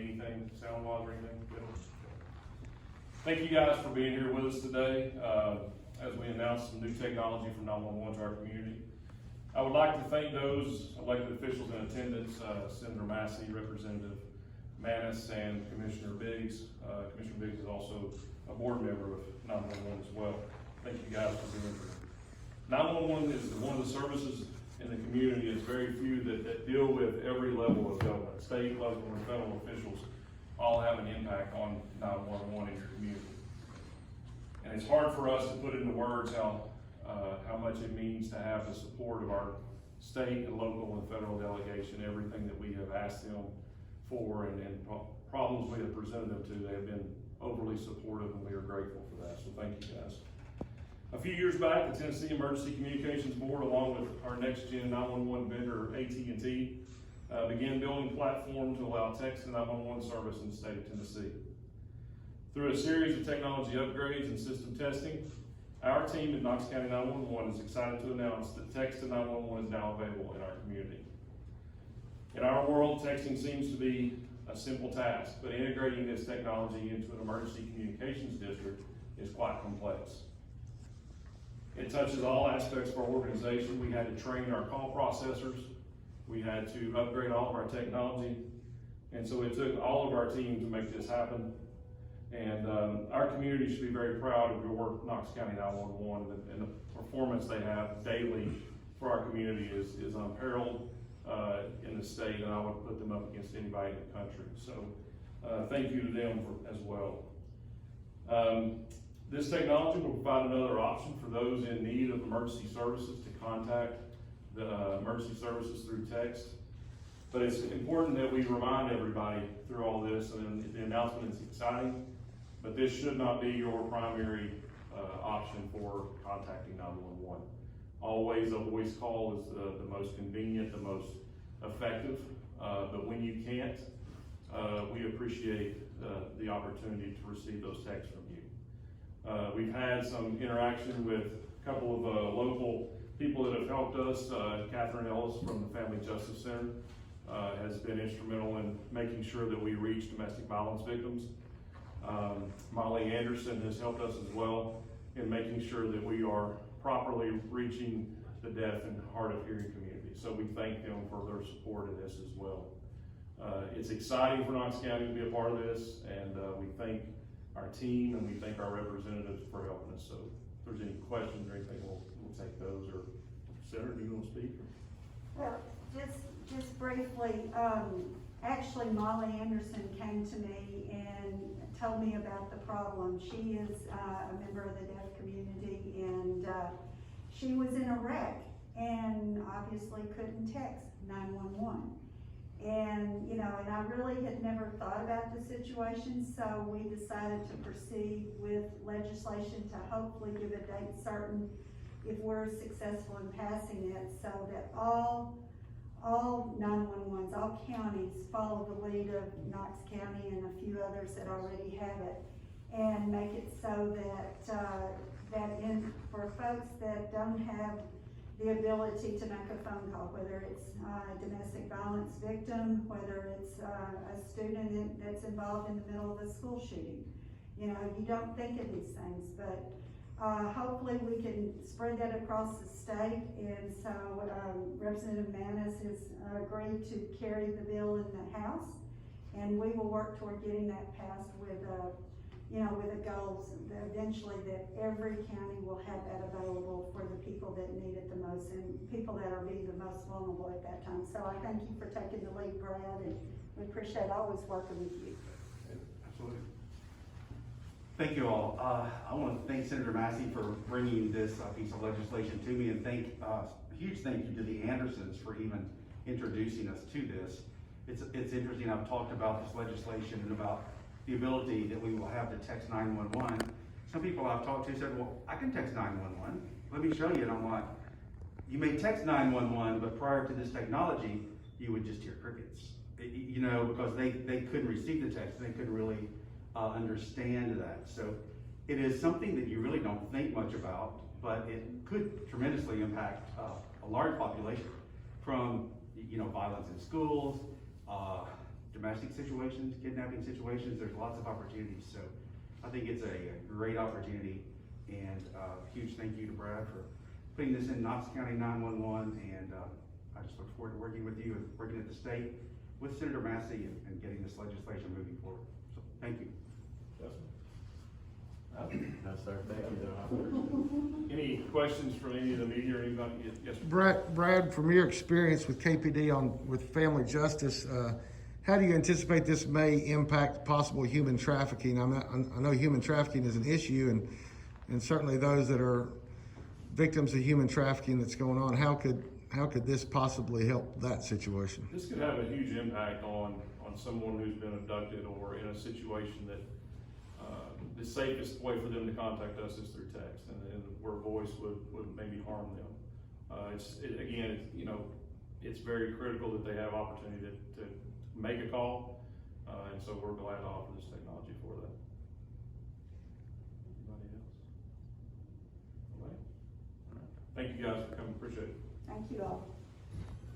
anything sound-wise or anything? Good. Thank you guys for being here with us today as we announce some new technology from 911 to our community. I would like to thank those elected officials in attendance, Senator Massey, Representative Mannis, and Commissioner Biggs. Commissioner Biggs is also a board member of 911 as well. Thank you guys for being here. 911 is one of the services in the community. It's very few that deal with every level of government. State, local, and federal officials all have an impact on 911 in your community. And it's hard for us to put into words how much it means to have the support of our state and local and federal delegation. Everything that we have asked them for and problems we have presented them to, they have been overly supportive, and we are grateful for that. So thank you guys. A few years back, the Tennessee Emergency Communications Board, along with our next-gen 911 vendor, AT&T, began building a platform to allow text and 911 service in the state of Tennessee. Through a series of technology upgrades and system testing, our team at Knox County 911 is excited to announce that text to 911 is now available in our community. In our world, texting seems to be a simple task, but integrating this technology into an emergency communications district is quite complex. It touches all aspects of our organization. We had to train our call processors. We had to upgrade all of our technology. And so it took all of our team to make this happen. And our community should be very proud of your Knox County 911, and the performance they have daily for our community is unparalleled in the state, and I would put them up against anybody in the country. So thank you to them as well. This technology will provide another option for those in need of emergency services to contact the emergency services through text. But it's important that we remind everybody through all this, and the announcement is exciting, but this should not be your primary option for contacting 911. Always a voice call is the most convenient, the most effective, but when you can't, we appreciate the opportunity to receive those texts from you. We've had some interaction with a couple of local people that have helped us. Catherine Ellis from the Family Justice Center has been instrumental in making sure that we reach domestic violence victims. Molly Anderson has helped us as well in making sure that we are properly reaching the deaf and hard of hearing community. So we thank them for their support in this as well. It's exciting for Knox County to be a part of this, and we thank our team and we thank our representatives for helping us. So if there's any questions or anything, we'll take those. Or Senator, do you want to speak? Well, just briefly, actually Molly Anderson came to me and told me about the problem. She is a member of the deaf community, and she was in a wreck and obviously couldn't text 911. And, you know, and I really had never thought about the situation, so we decided to proceed with legislation to hopefully give a date certain if we're successful in passing it, so that all 911s, all counties follow the lead of Knox County and a few others that already have it, and make it so that for folks that don't have the ability to make a phone call, whether it's a domestic violence victim, whether it's a student that's involved in the middle of a school shooting. You know, you don't think of these things, but hopefully we can spread that across the state. And so Representative Mannis has agreed to carry the bill in the House, and we will work toward getting that passed with with the goals that eventually that every county will have that available for the people that need it the most and people that are being the most vulnerable at that time. So I thank you for taking the lead, Brad, and we appreciate always working with you. Absolutely. Thank you all. I want to thank Senator Massey for bringing this piece of legislation to me, and a huge thank you to the Andersons for even introducing us to this. It's interesting. I've talked about this legislation and about the ability that we will have to text 911. Some people I've talked to said, well, I can text 911. Let me show you. And I'm like, you may text 911, but prior to this technology, you would just hear crickets. You know, because they couldn't receive the text. They couldn't really understand that. So it is something that you really don't think much about, but it could tremendously impact a large population, from violence in schools, domestic situations, kidnapping situations, there's lots of opportunities, so I think it's a great opportunity, and huge thank you to Brad for putting this in Knox County 911, and I just look forward to working with you and working at the state with Senator Massey and getting this legislation moving forward. So, thank you. No, sir, thank you. Any questions from any of the media or anybody? Yes, sir. Brad, from your experience with KPD with family justice, how do you anticipate this may impact possible human trafficking? I know human trafficking is an issue, and certainly those that are victims of human trafficking that's going on. How could this possibly help that situation? This could have a huge impact on someone who's been abducted or in a situation that the safest way for them to contact us is through text, and where voice would maybe harm them. It's very critical that they have opportunity to make a call, and so we're glad to offer this technology for that. Anybody else? All right. Thank you guys for coming, appreciate it. Thank you all.